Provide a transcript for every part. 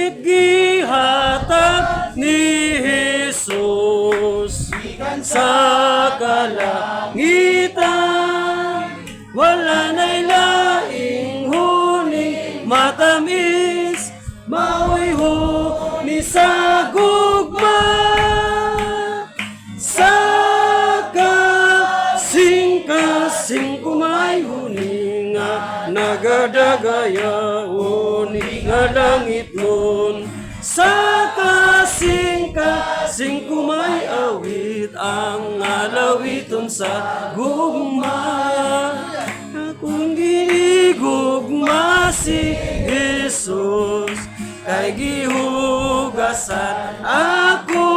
awit gihatag ni Jesus sa kalangitan. Wala na'y laing huning matamis, mao'y huni sa gugma. Sa kasing-kasing kumay huni nga nagadagaya, huni nga langit nun. Sa kasing-kasing kumay awit ang alawiton sa gugma. Kung ginigugma si Jesus, kay gihugasan ako,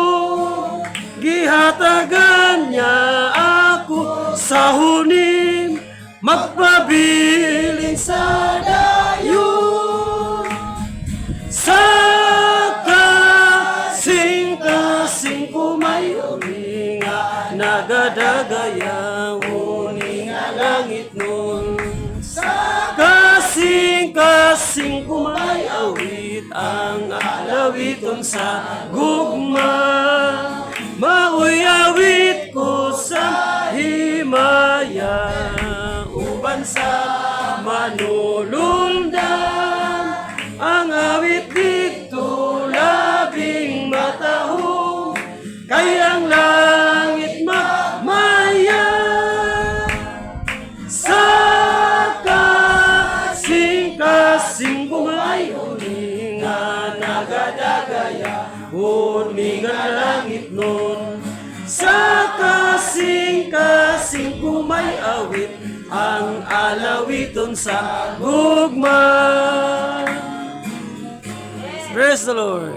gihatagan niya ako sa hunim, magpabiling sa dayon. Sa kasing-kasing kumay uminga, nagadagaya, uninga langit nun. Sa kasing-kasing kumay awit ang alawiton sa gugma. Mao'y awit ko sa himaya, uban sa manulundan. Ang awit dito labing matahong, kay ang langit magmaya. Sa kasing-kasing kumay uninga nagadagaya, uninga langit nun. Sa kasing-kasing kumay awit ang alawiton sa gugma. Praise the Lord.